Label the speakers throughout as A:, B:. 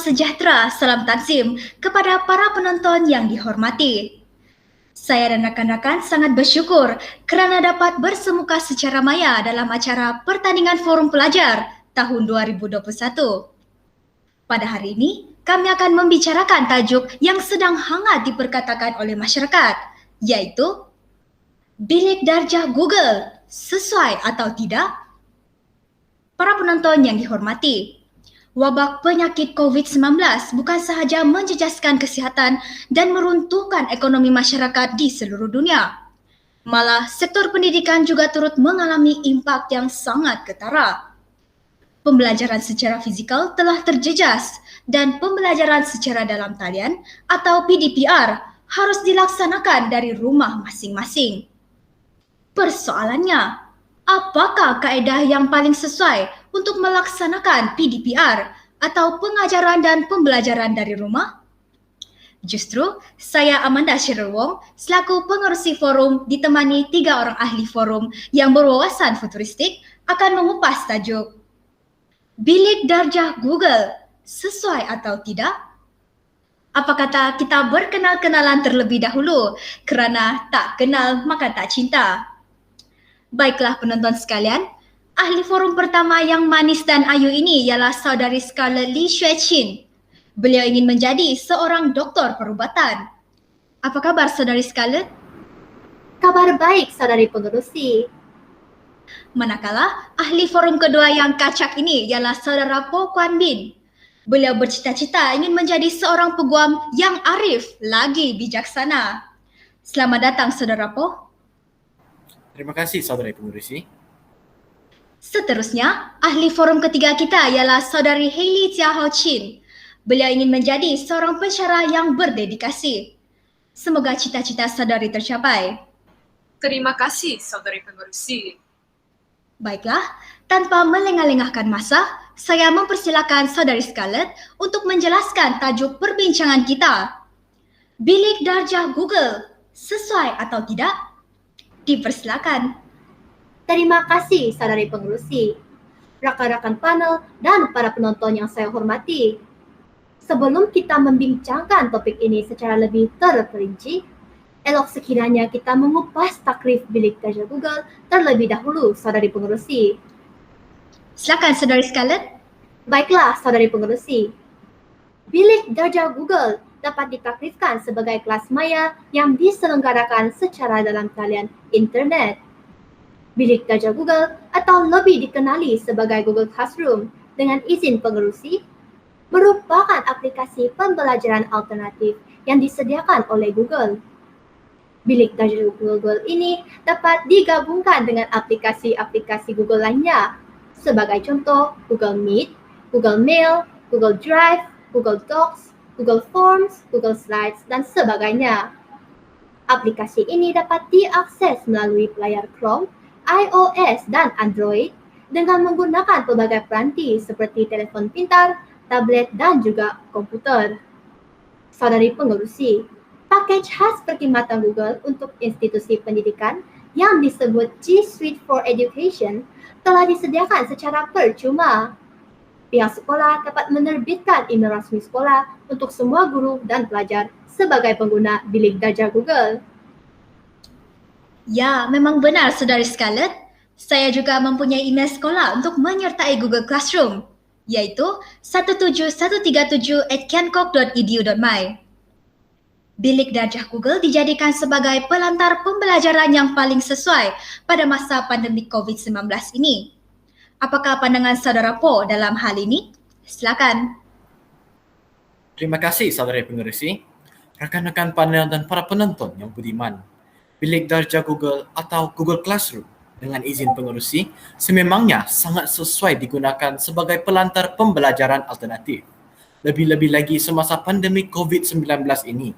A: sejahtera, salam tanzim kepada para penonton yang dihormati. Saya dan rakan-rakan sangat bersyukur kerana dapat bersemuka secara maya dalam acara Pertandingan Forum Pelajar tahun 2021. Pada hari ini, kami akan membicarakan tajuk yang sedang hangat diperkatakan oleh masyarakat, iaitu Bilik Darjah Google, sesuai atau tidak? Para penonton yang dihormati, wabak penyakit COVID-19 bukan sahaja menjejaskan kesihatan dan meruntuhkan ekonomi masyarakat di seluruh dunia. Malah, sektor pendidikan juga turut mengalami impak yang sangat ketara. Pembelajaran secara fizikal telah terjejas dan pembelajaran secara dalam talian atau PDPR harus dilaksanakan dari rumah masing-masing. Persoalannya, apakah kaedah yang paling sesuai untuk melaksanakan PDPR atau pengajaran dan pembelajaran dari rumah? Justru, saya Amanda Sheryl Wong selaku pengerusi forum ditemani 3 orang ahli forum yang berwawasan futuristik akan mengupas tajuk Bilik Darjah Google, sesuai atau tidak? Apa kata kita berkenal-kenalan terlebih dahulu kerana tak kenal maka tak cinta? Baiklah penonton sekalian, ahli forum pertama yang manis dan ayu ini ialah saudari Scarlett Lee Xue Chin. Beliau ingin menjadi seorang doktor perubatan. Apa kabar saudari Scarlett?
B: Kabar baik saudari pengerusi.
A: Manakala ahli forum kedua yang kacak ini ialah saudara Po Kuan Bin. Beliau bercita-cita ingin menjadi seorang peguam yang arif lagi bijaksana. Selamat datang saudara Po.
C: Terima kasih saudari pengerusi.
A: Seterusnya, ahli forum ketiga kita ialah saudari Hailey Tia Ho Chin. Beliau ingin menjadi seorang pensyarah yang berdedikasi. Semoga cita-cita saudari tercapai.
D: Terima kasih saudari pengerusi.
A: Baiklah, tanpa melengah-lengahkan masa, saya mempersilakan saudari Scarlett untuk menjelaskan tajuk perbincangan kita. Bilik Darjah Google, sesuai atau tidak? Dipersilakan.
B: Terima kasih saudari pengerusi, rakan-rakan panel dan para penonton yang saya hormati. Sebelum kita membincangkan topik ini secara lebih terperinci, elok sekiranya kita mengupas takrif Bilik Darjah Google terlebih dahulu saudari pengerusi.
A: Silakan saudari Scarlett.
B: Baiklah saudari pengerusi. Bilik Darjah Google dapat ditakrifkan sebagai kelas maya yang diselenggarakan secara dalam talian internet. Bilik Darjah Google atau lebih dikenali sebagai Google Classroom dengan izin pengerusi merupakan aplikasi pembelajaran alternatif yang disediakan oleh Google. Bilik Darjah Google ini dapat digabungkan dengan aplikasi-aplikasi Google lainnya. Sebagai contoh, Google Meet, Google Mail, Google Drive, Google Docs, Google Forms, Google Slides, dan sebagainya. Aplikasi ini dapat diakses melalui pelayar Chrome, iOS, dan Android dengan menggunakan pelbagai peranti seperti telefon pintar, tablet, dan juga komputer. Saudari pengerusi, pakej khas perkhidmatan Google untuk institusi pendidikan yang disebut G Suite for Education telah disediakan secara percuma. Pihak sekolah dapat menerbitkan email rasmi sekolah untuk semua guru dan pelajar sebagai pengguna Bilik Darjah Google.
A: Ya, memang benar saudari Scarlett. Saya juga mempunyai email sekolah untuk menyertai Google Classroom, iaitu 17137@kenkok.edu.my. Bilik Darjah Google dijadikan sebagai pelantar pembelajaran yang paling sesuai pada masa pandemik COVID-19 ini. Apakah pandangan saudara Po dalam hal ini? Silakan.
C: Terima kasih saudari pengerusi, rakan-rakan panel dan para penonton yang budiman. Bilik Darjah Google atau Google Classroom dengan izin pengerusi sememangnya sangat sesuai digunakan sebagai pelantar pembelajaran alternatif. Lebih-lebih lagi semasa pandemik COVID-19 ini.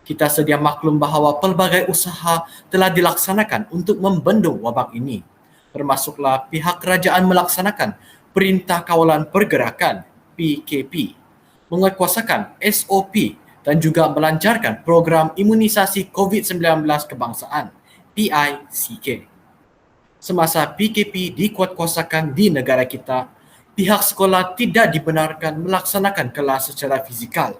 C: Kita sedia maklum bahawa pelbagai usaha telah dilaksanakan untuk membendung wabak ini. Termasuklah pihak kerajaan melaksanakan Perintah Kawalan Pergerakan PKP, menguatkuasakan SOP dan juga melancarkan program imunisasi COVID-19 kebangsaan PICK. Semasa PKP dikuatkuasakan di negara kita, pihak sekolah tidak dibenarkan melaksanakan kelas secara fizikal.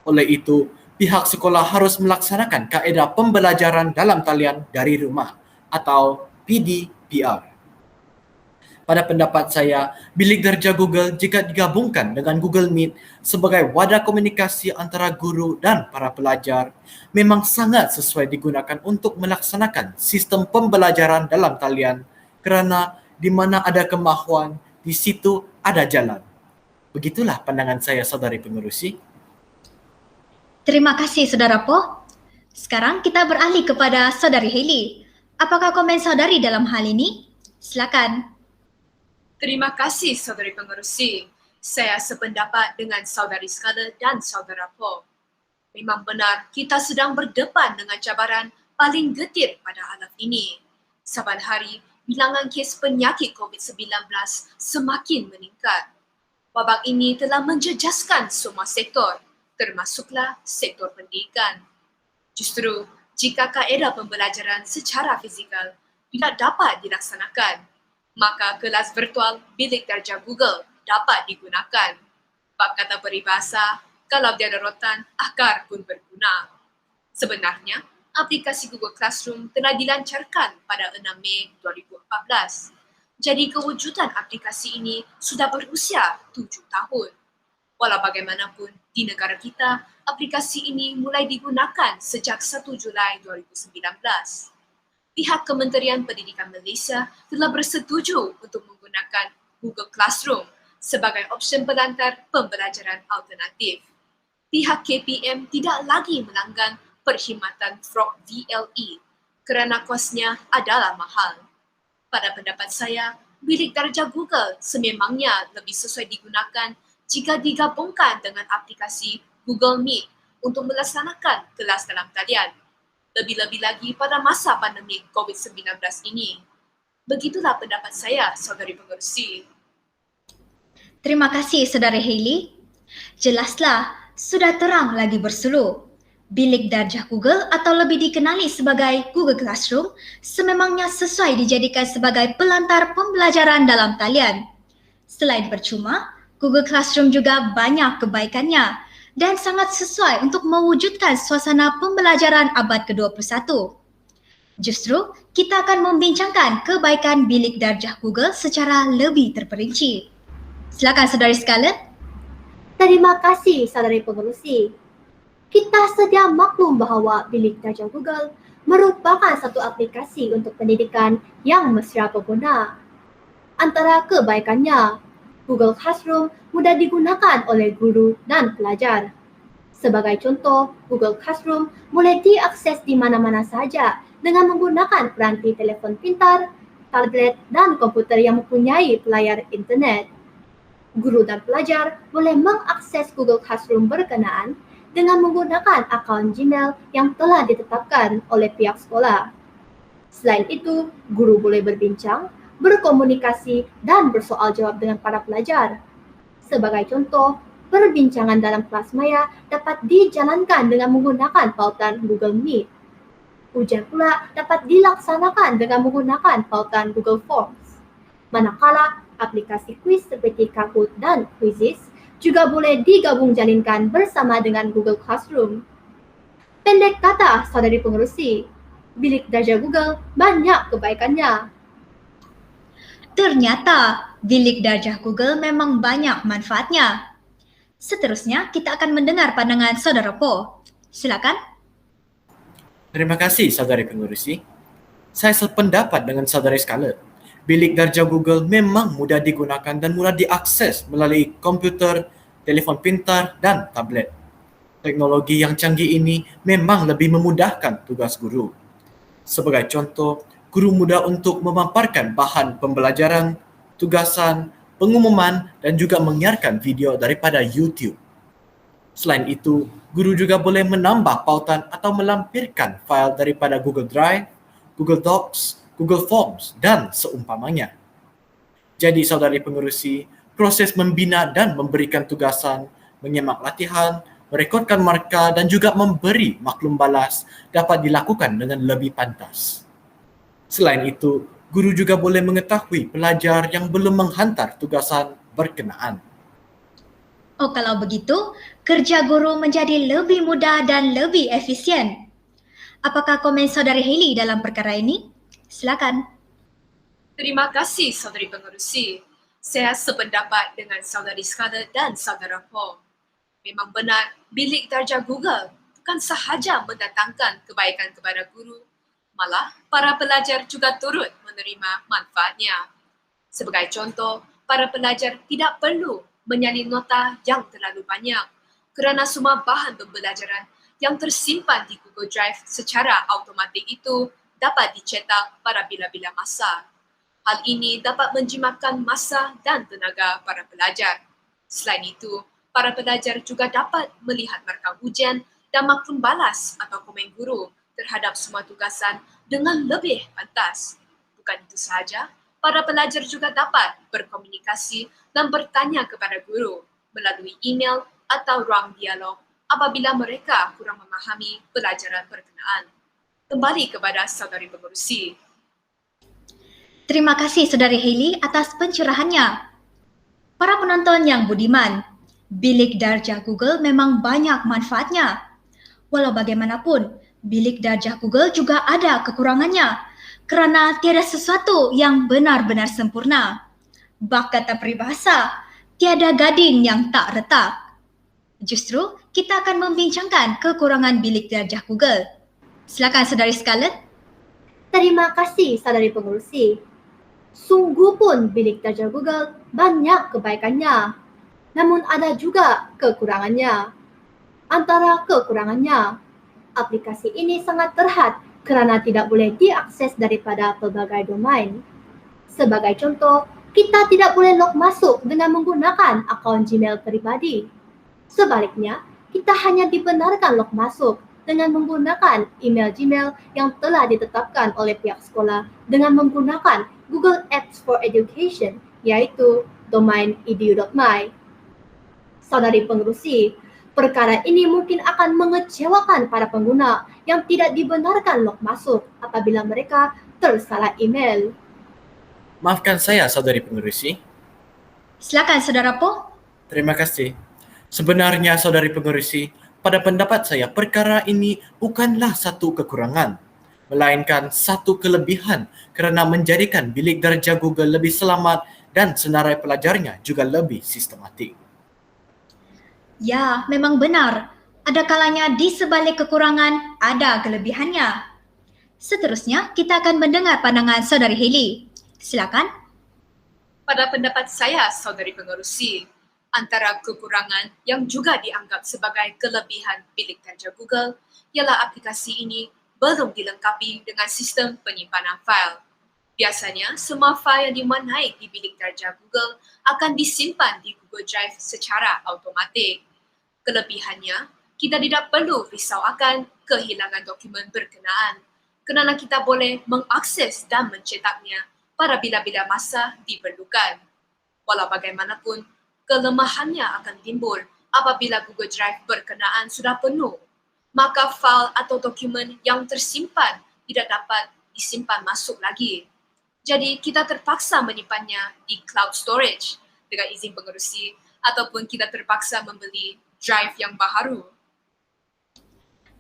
C: Oleh itu, pihak sekolah harus melaksanakan kaedah pembelajaran dalam talian dari rumah atau PDPR. Pada pendapat saya, bilik darjah Google jika digabungkan dengan Google Meet sebagai wadah komunikasi antara guru dan para pelajar memang sangat sesuai digunakan untuk melaksanakan sistem pembelajaran dalam talian kerana di mana ada kemahuan, di situ ada jalan. Begitulah pandangan saya, saudari pengerusi.
A: Terima kasih, Saudara Po. Sekarang kita beralih kepada Saudari Hailey. Apakah komen saudari dalam hal ini? Silakan.
D: Terima kasih, saudari pengerusi. Saya sependapat dengan saudari Scarlett dan saudara Po. Memang benar kita sedang berdepan dengan cabaran paling getir pada alat ini. Saban hari, bilangan kes penyakit COVID-19 semakin meningkat. Wabak ini telah menjejaskan semua sektor, termasuklah sektor pendidikan. Justru, jika kaedah pembelajaran secara fizikal tidak dapat dilaksanakan, maka kelas virtual bilik darjah Google dapat digunakan. Bab kata peribahasa, kalau tiada rotan, akar pun berguna. Sebenarnya, aplikasi Google Classroom telah dilancarkan pada 6 Mei 2014. Jadi kewujudan aplikasi ini sudah berusia 7 tahun. Walau bagaimanapun, di negara kita, aplikasi ini mulai digunakan sejak 1 Julai 2019. Pihak Kementerian Pendidikan Malaysia telah bersetuju untuk menggunakan Google Classroom sebagai opsi pelantar pembelajaran alternatif. Pihak KPM tidak lagi melanggan perkhidmatan Frog VLE kerana kosnya adalah mahal. Pada pendapat saya, bilik darjah Google sememangnya lebih sesuai digunakan jika digabungkan dengan aplikasi Google Meet untuk melaksanakan kelas dalam talian. Lebih-lebih lagi pada masa pandemik COVID-19 ini. Begitulah pendapat saya, saudari pengerusi.
A: Terima kasih, Saudari Hailey. Jelaslah, sudah terang lagi bersuluh. Bilik darjah Google atau lebih dikenali sebagai Google Classroom sememangnya sesuai dijadikan sebagai pelantar pembelajaran dalam talian. Selain percuma, Google Classroom juga banyak kebaikannya dan sangat sesuai untuk mewujudkan suasana pembelajaran abad ke-21. Justru, kita akan membincangkan kebaikan bilik darjah Google secara lebih terperinci. Silakan, Saudari Scarlett.
B: Terima kasih, saudari pengerusi. Kita sedia maklum bahawa bilik darjah Google merupakan satu aplikasi untuk pendidikan yang mesra pengguna. Antara kebaikannya, Google Classroom mudah digunakan oleh guru dan pelajar. Sebagai contoh, Google Classroom boleh diakses di mana-mana sahaja dengan menggunakan peranti telefon pintar, tablet dan komputer yang mempunyai pelayar internet. Guru dan pelajar boleh mengakses Google Classroom berkenaan dengan menggunakan akaun Gmail yang telah ditetapkan oleh pihak sekolah. Selain itu, guru boleh berbincang, berkomunikasi dan bersoal jawab dengan para pelajar. Sebagai contoh, perbincangan dalam kelas maya dapat dijalankan dengan menggunakan pautan Google Meet. Ujian pula dapat dilaksanakan dengan menggunakan pautan Google Forms. Manakala aplikasi kuis seperti Kahoot dan Quizizz juga boleh digabung jalinkan bersama dengan Google Classroom. Pendek kata, saudari pengerusi, bilik darjah Google banyak kebaikannya.
A: Ternyata, bilik darjah Google memang banyak manfaatnya. Seterusnya, kita akan mendengar pandangan Saudara Po. Silakan.
C: Terima kasih, saudari pengerusi. Saya sependapat dengan saudari Scarlett. Bilik darjah Google memang mudah digunakan dan mudah diakses melalui komputer, telefon pintar dan tablet. Teknologi yang canggih ini memang lebih memudahkan tugas guru. Sebagai contoh, guru mudah untuk memaparkan bahan pembelajaran, tugasan, pengumuman dan juga menyiarkan video daripada YouTube. Selain itu, guru juga boleh menambah pautan atau melampirkan fail daripada Google Drive, Google Docs, Google Forms dan seumpamanya. Jadi saudari pengerusi, proses membina dan memberikan tugasan, menyemak latihan, merekodkan markah dan juga memberi maklum balas dapat dilakukan dengan lebih pantas. Selain itu, guru juga boleh mengetahui pelajar yang belum menghantar tugasan berkenaan.
A: Oh, kalau begitu, kerja guru menjadi lebih mudah dan lebih efisien. Apakah komen saudari Hailey dalam perkara ini? Silakan.
D: Terima kasih saudari pengerusi. Saya sependapat dengan saudari Scarlett dan saudara Paul. Memang benar, bilik darjah Google bukan sahaja mendatangkan kebaikan kepada guru, malah para pelajar juga turut menerima manfaatnya. Sebagai contoh, para pelajar tidak perlu menyalin nota yang terlalu banyak kerana semua bahan pembelajaran yang tersimpan di Google Drive secara automatik itu dapat dicetak pada bila-bila masa. Hal ini dapat menjimatkan masa dan tenaga para pelajar. Selain itu, para pelajar juga dapat melihat markah ujian dan maklum balas atau komen guru terhadap semua tugasan dengan lebih pantas. Bukan itu sahaja, para pelajar juga dapat berkomunikasi dan bertanya kepada guru melalui email atau ruang dialog apabila mereka kurang memahami pelajaran berkenaan. Kembali kepada saudari pengerusi.
A: Terima kasih saudari Hailey atas pencerahannya. Para penonton yang budiman, bilik darjah Google memang banyak manfaatnya. Walau bagaimanapun, bilik darjah Google juga ada kekurangannya kerana tiada sesuatu yang benar-benar sempurna. Bak kata peribahasa, tiada gading yang tak retak. Justru, kita akan membincangkan kekurangan bilik darjah Google. Silakan saudari Scarlett.
B: Terima kasih saudari pengerusi. Sungguh pun bilik darjah Google banyak kebaikannya. Namun ada juga kekurangannya. Antara kekurangannya, aplikasi ini sangat terhad kerana tidak boleh diakses daripada pelbagai domain. Sebagai contoh, kita tidak boleh log masuk dengan menggunakan akaun Gmail peribadi. Sebaliknya, kita hanya dibenarkan log masuk dengan menggunakan email Gmail yang telah ditetapkan oleh pihak sekolah dengan menggunakan Google Apps for Education, iaitu domain edu.my. Saudari pengerusi, perkara ini mungkin akan mengecewakan para pengguna yang tidak dibenarkan log masuk apabila mereka tersalah email.
C: Maafkan saya, saudari pengerusi.
A: Silakan saudara Po.
C: Terima kasih. Sebenarnya, saudari pengerusi, pada pendapat saya, perkara ini bukanlah satu kekurangan, melainkan satu kelebihan kerana menjadikan bilik darjah Google lebih selamat dan senarai pelajarnya juga lebih sistematik.
A: Ya, memang benar. Ada kalanya di sebalik kekurangan ada kelebihannya. Seterusnya, kita akan mendengar pandangan saudari Hailey. Silakan.
D: Pada pendapat saya, saudari pengerusi, antara kekurangan yang juga dianggap sebagai kelebihan bilik darjah Google ialah aplikasi ini belum dilengkapi dengan sistem penyimpanan fail. Biasanya, semua fail yang dimanai di bilik darjah Google akan disimpan di Google Drive secara automatik. Kelebihannya, kita tidak perlu risau akan kehilangan dokumen berkenaan kerana kita boleh mengakses dan mencetaknya pada bila-bila masa diperlukan. Walau bagaimanapun, kelemahannya akan timbul apabila Google Drive berkenaan sudah penuh. Maka fail atau dokumen yang tersimpan tidak dapat disimpan masuk lagi. Jadi kita terpaksa menyimpannya di cloud storage dengan izin pengerusi ataupun kita terpaksa membeli drive yang baharu.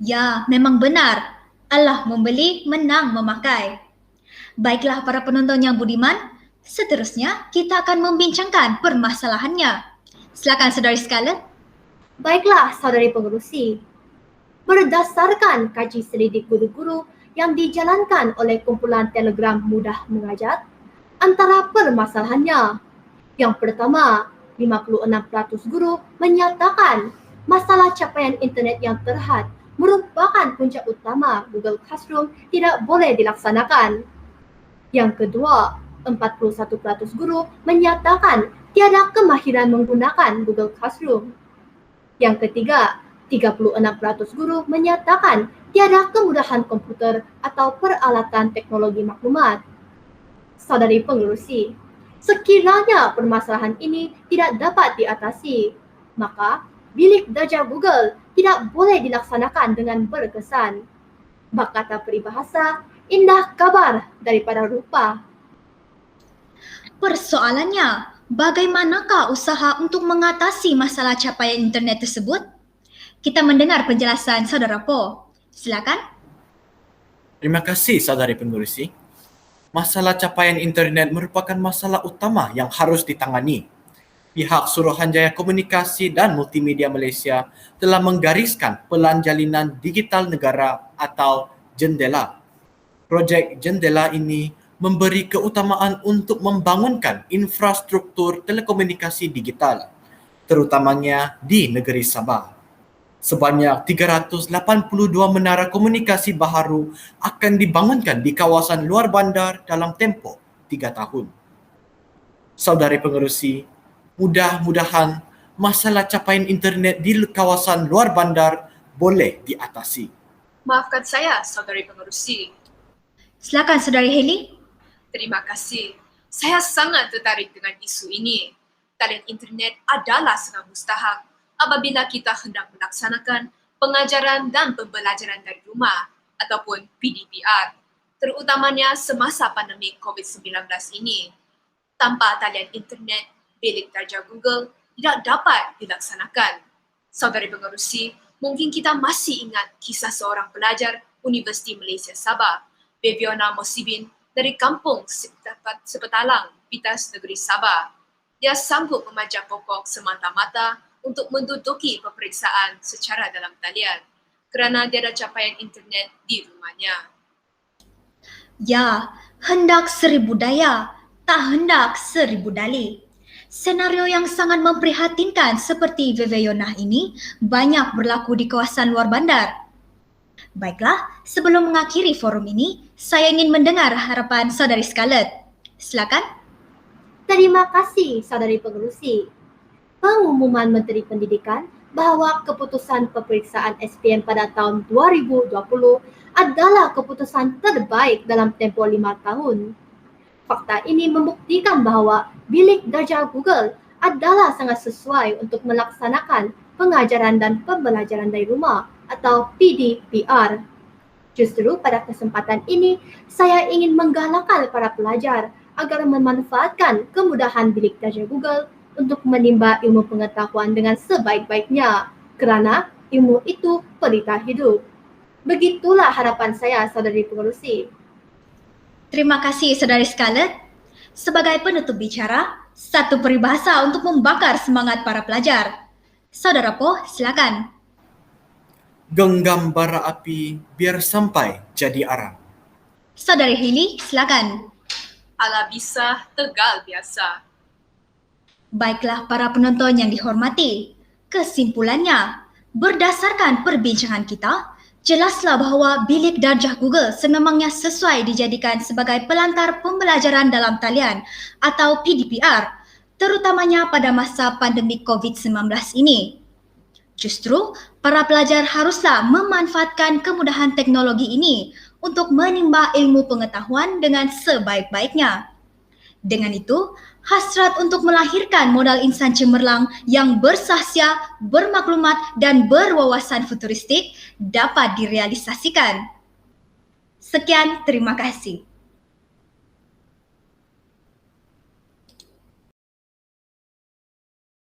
A: Ya, memang benar. Allah membeli, menang memakai. Baiklah para penonton yang budiman, seterusnya kita akan membincangkan permasalahannya. Silakan saudari Scarlett.
B: Baiklah saudari pengerusi. Berdasarkan kaji selidik guru-guru yang dijalankan oleh kumpulan Telegram Mudah Mengajar, antara permasalahannya. Yang pertama, 56% guru menyatakan masalah capaian internet yang terhad merupakan punca utama Google Classroom tidak boleh dilaksanakan. Yang kedua, 41% guru menyatakan tiada kemahiran menggunakan Google Classroom. Yang ketiga, 36% guru menyatakan tiada kemudahan komputer atau peralatan teknologi maklumat. Saudari pengerusi, sekiranya permasalahan ini tidak dapat diatasi, maka bilik darjah Google tidak boleh dilaksanakan dengan berkesan. Bak kata peribahasa, indah kabar daripada rupa.
A: Persoalannya, Bagaimanakah usaha untuk mengatasi masalah capaian internet tersebut? Kita mendengar penjelasan Saudara Po. Silakan.
C: Terima kasih saudari pengerusi. Masalah capaian internet merupakan masalah utama yang harus ditangani. Pihak Suruhanjaya Komunikasi dan Multimedia Malaysia telah menggariskan Pelan Jalinan Digital Negara atau JENDELA. Projek JENDELA ini memberi keutamaan untuk membangunkan infrastruktur telekomunikasi digital, terutamanya di negeri Sabah. Sebanyak 382 menara komunikasi baharu akan dibangunkan di kawasan luar bandar dalam tempoh 3 tahun. Saudari pengerusi, mudah-mudahan masalah capaian internet di kawasan luar bandar boleh diatasi.
D: Maafkan saya, saudari pengerusi.
A: Silakan Saudari Heli.
D: Terima kasih. Saya sangat tertarik dengan isu ini. Talian internet adalah sangat mustahak apabila kita hendak melaksanakan pengajaran dan pembelajaran dari rumah ataupun PDPR, terutamanya semasa pandemik COVID-19 ini. Tanpa talian internet, bilik darjah Google tidak dapat dilaksanakan. Saudari pengerusi, mungkin kita masih ingat kisah seorang pelajar Universiti Malaysia Sabah, Beviona Mosibin dari kampung Sepetalang, Pitas Negeri Sabah. Dia sanggup memajak pokok semata-mata untuk menduduki peperiksaan secara dalam talian kerana dia ada capaian internet di rumahnya.
A: Ya, hendak 1000 daya, tak hendak 1000 dalih. Senario yang sangat memprihatinkan seperti Beviona ini banyak berlaku di kawasan luar bandar. Baiklah, sebelum mengakhiri forum ini, saya ingin mendengar harapan Saudari Scarlett. Silakan.
B: Terima kasih saudari pengerusi. Pengumuman Menteri Pendidikan bahawa keputusan peperiksaan SPM pada tahun 2020 adalah keputusan terbaik dalam tempoh 5 tahun. Fakta ini membuktikan bahawa bilik darjah Google adalah sangat sesuai untuk melaksanakan pengajaran dan pembelajaran dari rumah atau PDPR. Justru pada kesempatan ini, saya ingin menggalakkan para pelajar agar memanfaatkan kemudahan bilik darjah Google untuk menimba ilmu pengetahuan dengan sebaik-baiknya kerana ilmu itu pelita hidup. Begitulah harapan saya, saudari pengerusi.
A: Terima kasih Saudari Scarlett. Sebagai penutup bicara, satu peribahasa untuk membakar semangat para pelajar. Saudara Po, silakan.
C: Genggam bara api biar sampai jadi arang.
A: Saudari Heli, silakan.
D: Ala bisa tegal biasa.
A: Baiklah para penonton yang dihormati, kesimpulannya, berdasarkan perbincangan kita, jelaslah bahawa bilik darjah Google sememangnya sesuai dijadikan sebagai pelantar pembelajaran dalam talian atau PDPR, terutamanya pada masa pandemik COVID-19 ini. Justru, para pelajar haruslah memanfaatkan kemudahan teknologi ini untuk menimba ilmu pengetahuan dengan sebaik-baiknya. Dengan itu, hasrat untuk melahirkan modal insan cemerlang yang bersahsia, bermaklumat dan berwawasan futuristik dapat direalisasikan. Sekian, terima kasih.